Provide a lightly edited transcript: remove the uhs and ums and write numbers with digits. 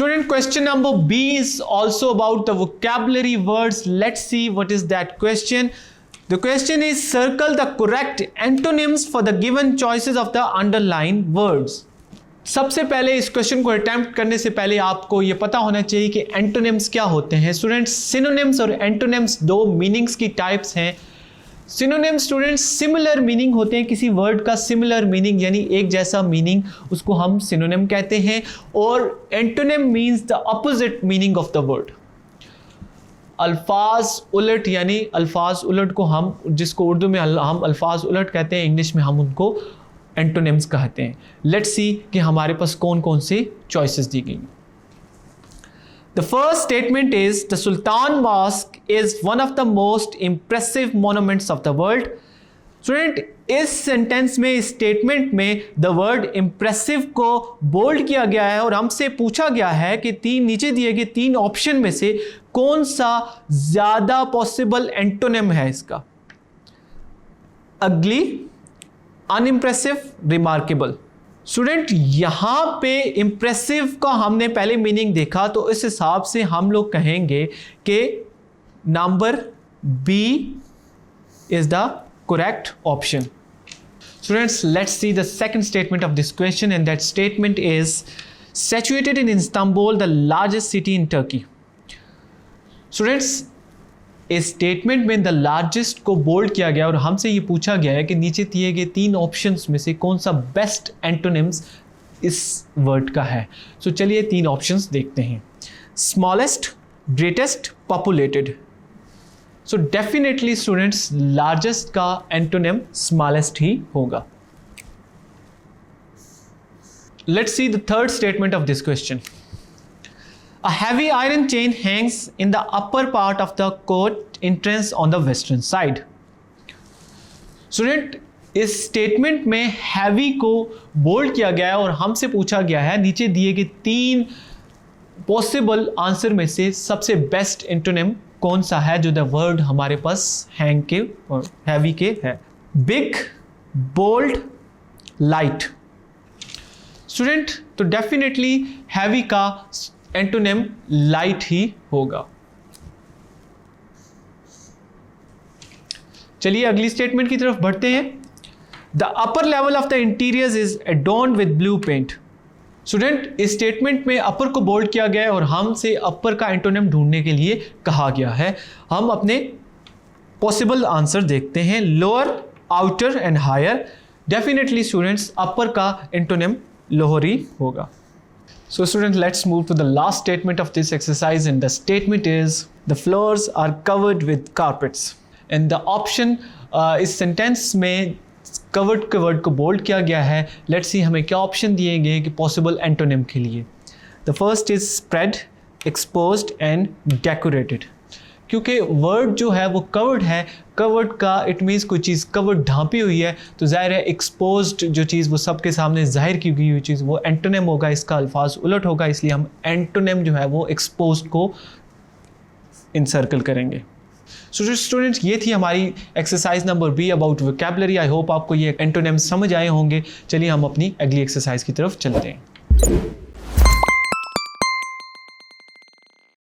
Student, question number B is also about the vocabulary words. Let's see what is that question. The question is, circle the correct antonyms for the given choices of the underlined words. सबसे पहले इस question को attempt करने से पहले आपको ये पता होना चाहिए कि एंटोनिम्स क्या होते हैं. स्टूडेंट्स, सिनोनिम्स और एंटोनिम्स दो मीनिंग्स की टाइप्स हैं. सिनोनिम्स स्टूडेंट्स सिमिलर मीनिंग होते हैं, किसी वर्ड का सिमिलर मीनिंग यानी एक जैसा मीनिंग, उसको हम सिनोनिम कहते हैं. और antonym means the opposite meaning of the word. अल्फाज उलट यानी अल्फाज उलट को हम, जिसको उर्दू में हम अल्फाज उलट कहते हैं, इंग्लिश में हम उनको एंटोनिम्स कहते हैं. लेट्स सी कि हमारे पास कौन कौन से चॉइसेस दी गई. The first statement is the Sultan Mosque is one of the most impressive monuments of the world. Student, इस सेंटेंस में, इस स्टेटमेंट में द वर्ड इंप्रेसिव को बोल्ड किया गया है और हमसे पूछा गया है कि तीन नीचे दिए गए तीन ऑप्शन में से कौन सा ज्यादा पॉसिबल एंटोनिम है इसका. अगली, अनइम्प्रेसिव, रिमार्केबल. स्टूडेंट, यहां पे इंप्रेसिव का हमने पहले मीनिंग देखा, तो इस हिसाब से हम लोग कहेंगे कि number B is the correct option. Students, let's see the second statement of this question and that statement is situated in Istanbul, the largest city in Turkey. Students, इस स्टेटमेंट में द लार्जेस्ट को bold किया गया और हमसे ये पूछा गया है कि नीचे दिए गए तीन ऑप्शंस में से कौन सा बेस्ट एंटोनिम्स इस वर्ड का है. सो चलिए तीन ऑप्शंस देखते हैं. Smallest, greatest, populated. So definitely students largest का एंटोनिम स्मॉलेस्ट ही होगा. Let's see the third statement of this question. A heavy iron chain hangs in the upper part of the court entrance on the western side. Student, इस statement में heavy को bold किया गया है और हमसे पूछा गया है नीचे दिए गए तीन पॉसिबल आंसर में से सबसे बेस्ट एंटोनिम कौन सा है जो द वर्ड हमारे पास हैंग के और हैवी के है. Big, bold, light. स्टूडेंट, तो डेफिनेटली हैवी का एंटोनिम लाइट ही होगा. चलिए अगली स्टेटमेंट की तरफ बढ़ते हैं. The upper level of the interiors is adorned with blue paint. Student, इस स्टेटमेंट में अपर को बोल्ड किया गया है और हमसे अपर का एंटोनिम ढूंढने के लिए कहा गया है. हम अपने पॉसिबल आंसर देखते हैं. Lower, outer and higher. Definitely students upper का एंटोनिम लोअर ही होगा. So students, let's move to the last statement of this exercise, and the statement is the floors are covered with carpets. And the option इस sentence में covered के word को bold किया गया है. Let's see हमें क्या ऑप्शन दिए गए कि पॉसिबल एंटोनिम के लिए. The first is spread, exposed and decorated. क्योंकि वर्ड जो है वो कवर्ड है, कवर्ड का इट मीन्स कोई चीज़ कवर्ड ढांपी हुई है, तो ज़ाहिर है एक्सपोज्ड जो चीज़ वो सबके सामने जाहिर की गई हुई चीज़ वो एंटोनिम होगा, इसका अल्फाज उलट होगा, इसलिए हम एंटोनिम जो है वो एक्सपोज्ड को इनसर्कल करेंगे. स्टूडेंट्स, ये थी हमारी exercise number be about vocabulary. I hope आपको ये एंटोनिम समझ आए होंगे. चलिए हम अपनी अगली एक्सरसाइज की तरफ चलते हैं.